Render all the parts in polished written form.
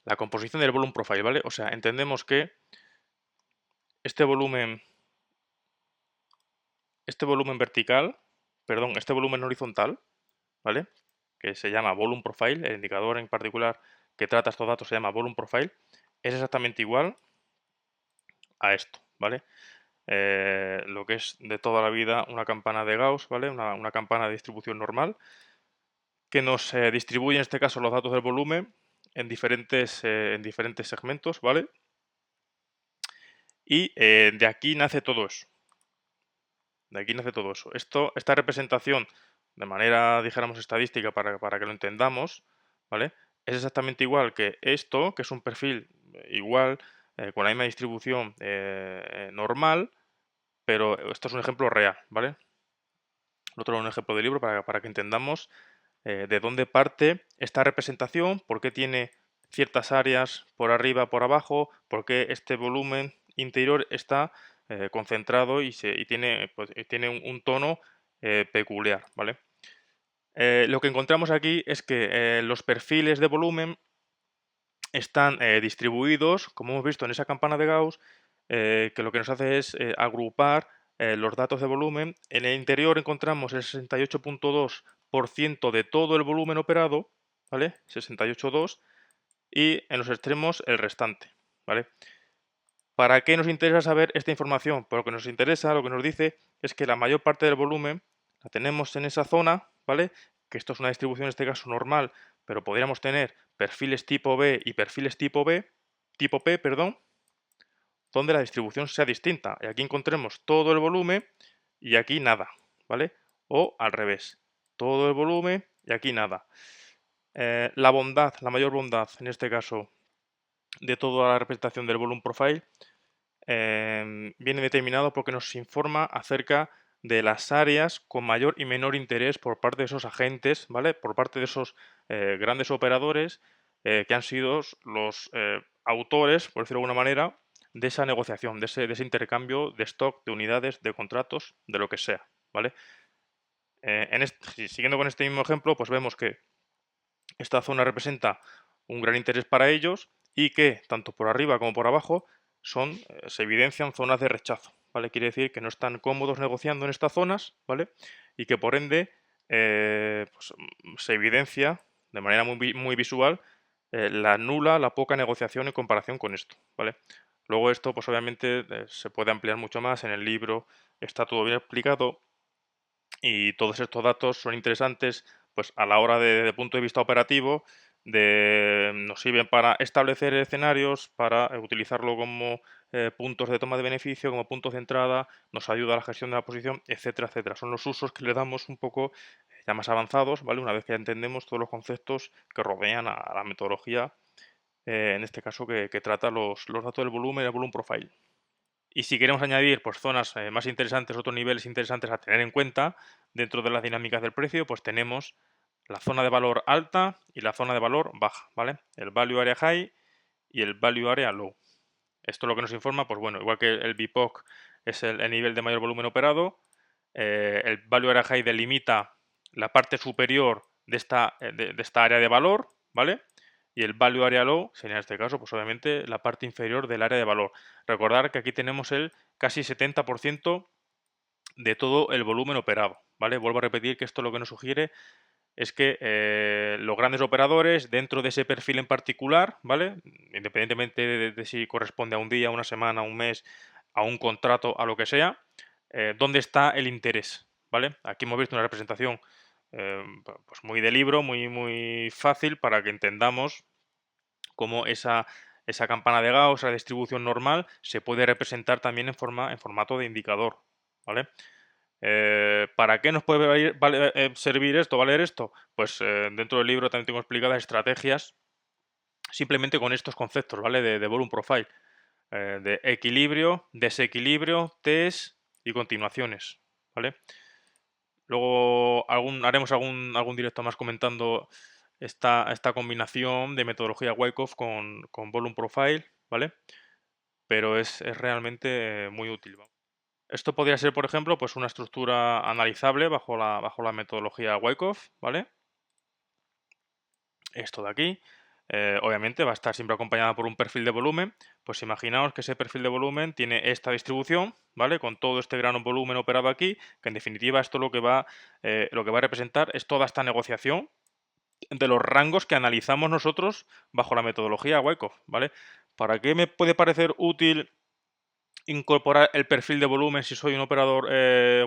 la composición del volume profile, ¿vale? O sea, entendemos que este volumen vertical, perdón, este volumen horizontal, ¿vale? Que se llama volume profile, el indicador en particular que trata estos datos se llama volume profile, es exactamente igual a esto, ¿vale? Lo que es de toda la vida una campana de Gauss, ¿vale? Una campana de distribución normal que nos distribuye en este caso los datos del volumen en diferentes segmentos, ¿vale? Y de aquí nace todo eso. De aquí nace todo eso. Esta representación, de manera, dijéramos, estadística para que lo entendamos, ¿vale? Es exactamente igual que esto, que es un perfil igual, con la misma distribución normal, pero esto es un ejemplo real, ¿vale? Otro un ejemplo de libro para que entendamos de dónde parte esta representación, por qué tiene ciertas áreas por arriba, por abajo, por qué este volumen interior está concentrado y tiene, pues, tiene un tono peculiar, ¿vale? Lo que encontramos aquí es que los perfiles de volumen están distribuidos, como hemos visto en esa campana de Gauss, que lo que nos hace es agrupar los datos de volumen. En el interior encontramos el 68,2% de todo el volumen operado, ¿vale? 68,2, y en los extremos el restante, ¿vale? ¿Para qué nos interesa saber esta información? Pues lo que nos interesa, lo que nos dice, es que la mayor parte del volumen la tenemos en esa zona, ¿vale? Que esto es una distribución en este caso normal, pero podríamos tener perfiles tipo B y perfiles tipo P, perdón, donde la distribución sea distinta. Y aquí encontremos todo el volumen y aquí nada, ¿vale? O al revés, todo el volumen y aquí nada. La mayor bondad en este caso de toda la representación del volume profile viene determinado porque nos informa acerca de las áreas con mayor y menor interés por parte de esos agentes, ¿vale? Por parte de esos grandes operadores que han sido los autores, por decirlo de alguna manera, de esa negociación, de ese intercambio de stock, de unidades, de contratos, de lo que sea, ¿vale? Siguiendo con este mismo ejemplo, pues vemos que esta zona representa un gran interés para ellos y que, tanto por arriba como por abajo, se evidencian zonas de rechazo, ¿vale? Quiere decir que no están cómodos negociando en estas zonas, ¿vale? Y que por ende se evidencia de manera muy visual la poca negociación en comparación con esto, ¿vale? Luego esto, pues obviamente se puede ampliar mucho más en el libro, está todo bien explicado y todos estos datos son interesantes pues a la hora de punto de vista operativo, nos sirven para establecer escenarios, para utilizarlo como puntos de toma de beneficio, como puntos de entrada, nos ayuda a la gestión de la posición, etcétera, etcétera. Son los usos que le damos un poco ya más avanzados, ¿vale? Una vez que ya entendemos todos los conceptos que rodean a la metodología, en este caso que trata los datos del volumen y el volume profile. Y si queremos añadir pues, zonas más interesantes, otros niveles interesantes a tener en cuenta dentro de las dinámicas del precio, pues tenemos la zona de valor alta y la zona de valor baja, ¿vale? El value area high y el value area low. Esto lo que nos informa, pues bueno, igual que el BIPOC es el nivel de mayor volumen operado, el value area high delimita la parte superior de esta área de valor, ¿vale? Y el value area low sería en este caso, pues obviamente, la parte inferior del área de valor. Recordar que aquí tenemos el casi 70% de todo el volumen operado, ¿vale? Vuelvo a repetir que esto lo que nos sugiere es que los grandes operadores, dentro de ese perfil en particular, ¿vale? Independientemente de si corresponde a un día, a una semana, a un mes, a un contrato, a lo que sea, ¿dónde está el interés? ¿Vale? Aquí hemos visto una representación pues muy de libro, muy fácil para que entendamos cómo esa campana de Gauss, esa distribución normal, se puede representar también en formato de indicador, ¿vale? ¿Para qué nos puede servir esto, valer esto? Pues dentro del libro también tengo explicadas estrategias simplemente con estos conceptos, ¿vale? De volume profile, de equilibrio, desequilibrio, test y continuaciones, ¿vale? Luego haremos algún directo más comentando esta combinación de metodología Wyckoff con volume profile, ¿vale? Pero es realmente muy útil. Esto podría ser, por ejemplo, pues una estructura analizable bajo la metodología Wyckoff, ¿vale? Esto de aquí. obviamente va a estar siempre acompañada por un perfil de volumen. Pues imaginaos que ese perfil de volumen tiene esta distribución, ¿vale? Con todo este gran volumen operado aquí, que en definitiva esto lo que va a representar es toda esta negociación de los rangos que analizamos nosotros bajo la metodología Wyckoff, ¿vale? ¿Para qué me puede parecer útil incorporar el perfil de volumen si soy un operador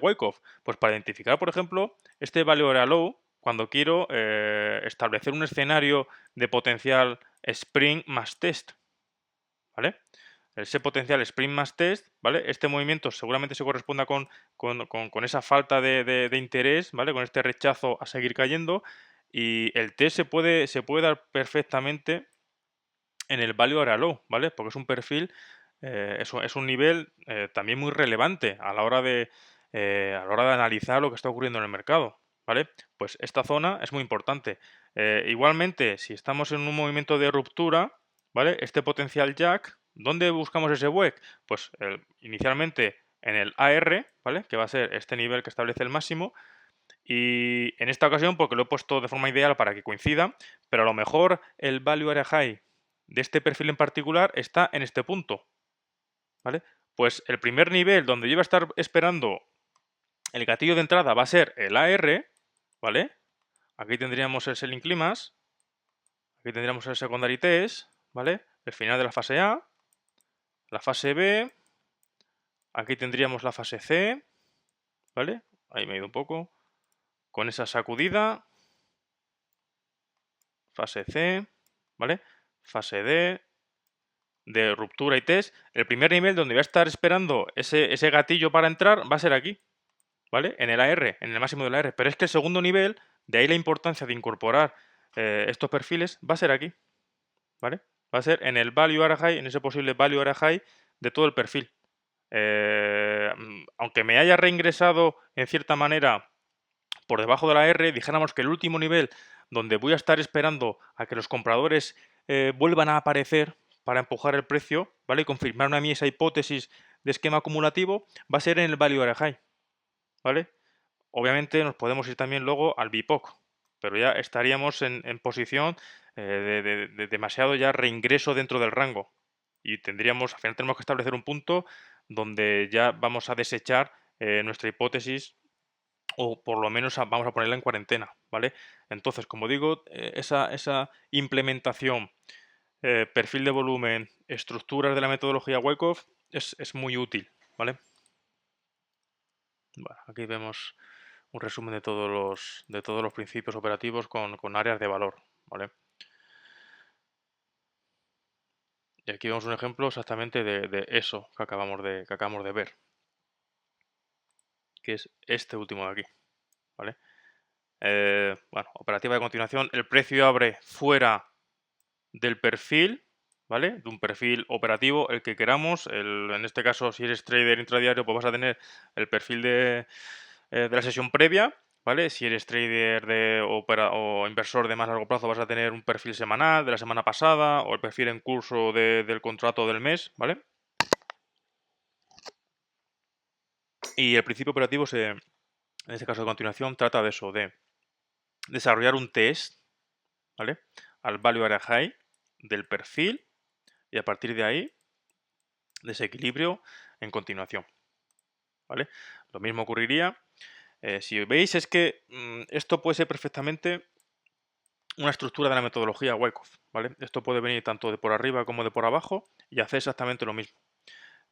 Wyckoff? Pues para identificar, por ejemplo, este value area low cuando quiero establecer un escenario de potencial Spring más test, ¿vale? Ese potencial Spring más test, ¿vale? Este movimiento seguramente se corresponda con esa falta de interés, ¿vale? Con este rechazo a seguir cayendo y el test se puede dar perfectamente en el value area low, ¿vale? Porque es un perfil, es un nivel también muy relevante a la hora de analizar lo que está ocurriendo en el mercado, ¿vale? Pues esta zona es muy importante. Igualmente, si estamos en un movimiento de ruptura, ¿vale? Este potencial jack, ¿dónde buscamos ese WEC? Pues inicialmente en el AR, ¿vale? Que va a ser este nivel que establece el máximo. Y en esta ocasión, porque lo he puesto de forma ideal para que coincida, pero a lo mejor el value area high de este perfil en particular está en este punto, ¿vale? Pues el primer nivel donde yo iba a estar esperando el gatillo de entrada va a ser el AR, ¿vale? Aquí tendríamos el selling climax, aquí tendríamos el secondary test, ¿vale? El final de la fase A, la fase B, aquí tendríamos la fase C, ¿vale? Ahí me he ido un poco. Con esa sacudida, fase C, ¿vale? Fase D, de ruptura y test, el primer nivel donde voy a estar esperando ese gatillo para entrar va a ser aquí, ¿vale? En el AR, en el máximo del AR. Pero es que el segundo nivel, de ahí la importancia de incorporar estos perfiles, va a ser aquí, ¿vale? Va a ser en el value area high, en ese posible value area high de todo el perfil. Aunque me haya reingresado en cierta manera por debajo de la R, dijéramos que el último nivel donde voy a estar esperando a que los compradores vuelvan a aparecer para empujar el precio, ¿vale? Y confirmarme a mí esa hipótesis de esquema acumulativo, va a ser en el value area high, ¿vale? Obviamente nos podemos ir también luego al BIPOC, pero ya estaríamos en posición de demasiado ya reingreso dentro del rango. Y al final tenemos que establecer un punto donde ya vamos a desechar nuestra hipótesis o por lo menos vamos a ponerla en cuarentena, ¿vale? Entonces, como digo, esa implementación, perfil de volumen, estructuras de la metodología Wyckoff es muy útil, ¿vale? Bueno, aquí vemos un resumen de todos los principios operativos con áreas de valor, ¿vale? Y aquí vemos un ejemplo exactamente de eso que acabamos de ver, que es este último de aquí, ¿vale? Bueno, operativa de continuación, el precio abre fuera del perfil, ¿vale? De un perfil operativo, el que queramos. En este caso, si eres trader intradiario, pues vas a tener el perfil de la sesión previa, ¿vale? Si eres trader o inversor de más largo plazo, vas a tener un perfil semanal de la semana pasada o el perfil en curso del contrato del mes, ¿vale? Y el principio operativo en este caso de continuación, trata de eso, de desarrollar un test, ¿vale? Al value area high del perfil y a partir de ahí desequilibrio en continuación, ¿vale? Lo mismo ocurriría, si veis es que esto puede ser perfectamente una estructura de la metodología Wyckoff, ¿vale? Esto puede venir tanto de por arriba como de por abajo y hacer exactamente lo mismo.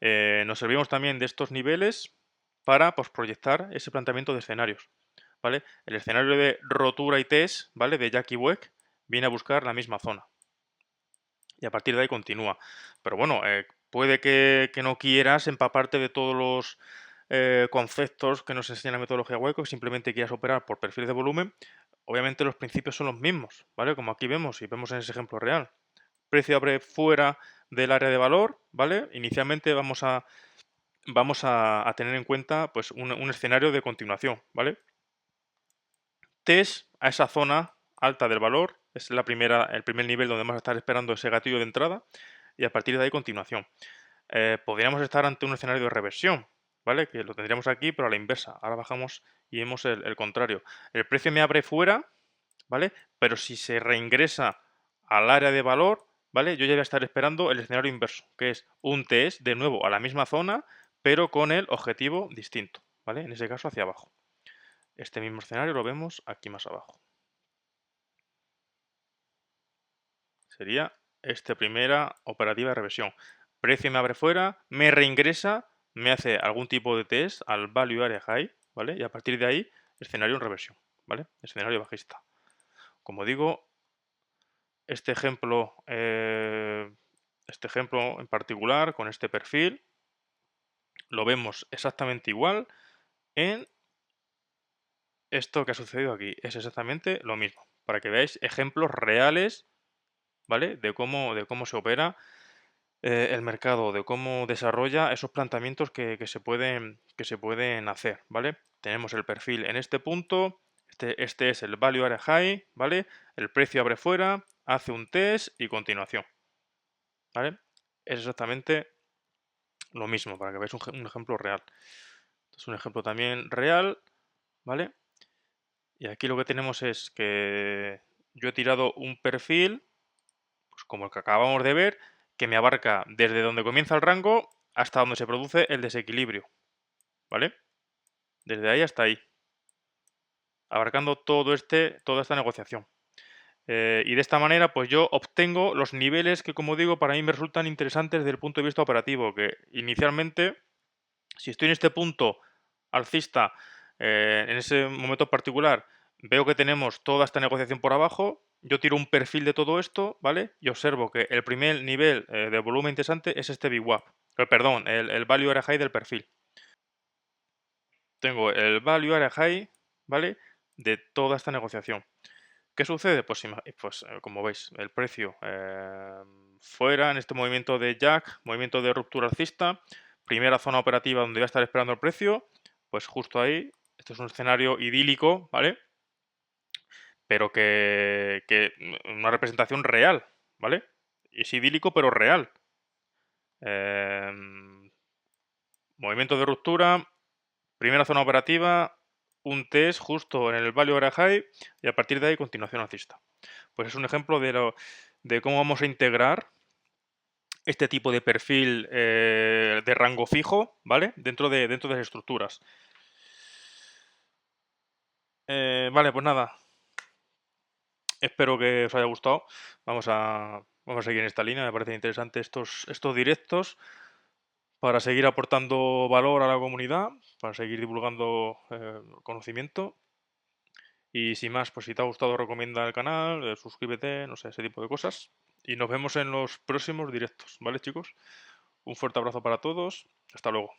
Nos servimos también de estos niveles para pues, proyectar ese planteamiento de escenarios, ¿vale? El escenario de rotura y test, ¿vale? De Jackie Weck viene a buscar la misma zona y a partir de ahí continúa. Pero bueno, puede que no quieras empaparte de todos los conceptos que nos enseña la metodología Wyckoff, simplemente quieras operar por perfiles de volumen. Obviamente los principios son los mismos, ¿vale? Como aquí vemos y vemos en ese ejemplo real. Precio abre fuera del área de valor, ¿vale? Inicialmente vamos a tener en cuenta pues un escenario de continuación, ¿vale? Test a esa zona alta del valor, es el primer nivel donde vamos a estar esperando ese gatillo de entrada y a partir de ahí continuación. Podríamos estar ante un escenario de reversión, ¿vale? Que lo tendríamos aquí, pero a la inversa. Ahora bajamos y vemos el contrario. El precio me abre fuera, ¿vale? Pero si se reingresa al área de valor, ¿vale? Yo ya voy a estar esperando el escenario inverso, que es un test de nuevo a la misma zona, pero con el objetivo distinto, ¿vale? En ese caso hacia abajo. Este mismo escenario lo vemos aquí más abajo. Sería esta primera operativa de reversión. Precio me abre fuera, me reingresa, me hace algún tipo de test al value area high, ¿vale? Y a partir de ahí, escenario en reversión, ¿vale? Escenario bajista. Como digo, este ejemplo en particular, con este perfil, lo vemos exactamente igual en esto que ha sucedido aquí. Es exactamente lo mismo, para que veáis ejemplos reales, ¿vale? De cómo se opera el mercado, de cómo desarrolla esos planteamientos que se pueden hacer, ¿vale? Tenemos el perfil en este punto, este es el value area high, ¿vale? El precio abre fuera, hace un test y continuación, ¿vale? Es exactamente lo mismo, para que veáis un ejemplo real. Es un ejemplo también real, ¿vale? Y aquí lo que tenemos es que yo he tirado un perfil, pues como el que acabamos de ver, que me abarca desde donde comienza el rango hasta donde se produce el desequilibrio, ¿vale? Desde ahí hasta ahí, abarcando toda esta negociación. Y de esta manera, pues yo obtengo los niveles que, como digo, para mí me resultan interesantes desde el punto de vista operativo, que inicialmente, si estoy en este punto alcista, en ese momento particular, veo que tenemos toda esta negociación por abajo, yo tiro un perfil de todo esto, ¿vale? Y observo que el primer nivel de volumen interesante es este VWAP, perdón, el Value Area High del perfil. Tengo el Value Area High, ¿vale? De toda esta negociación. ¿Qué sucede? Pues, como veis, el precio fuera en este movimiento de Jack, movimiento de ruptura alcista, primera zona operativa donde voy a estar esperando el precio, pues justo ahí, esto es un escenario idílico, ¿vale? Pero que una representación real, ¿vale? Es idílico pero real. Movimiento de ruptura, primera zona operativa, un test justo en el value area high y a partir de ahí continuación alcista. Pues es un ejemplo de cómo vamos a integrar este tipo de perfil de rango fijo, ¿vale? Dentro de las estructuras. Vale, pues nada. Espero que os haya gustado. Vamos a seguir en esta línea. Me parecen interesantes estos directos para seguir aportando valor a la comunidad, para seguir divulgando conocimiento. Y sin más, pues si te ha gustado, recomienda el canal, suscríbete, no sé, ese tipo de cosas. Y nos vemos en los próximos directos, ¿vale, chicos? Un fuerte abrazo para todos. Hasta luego.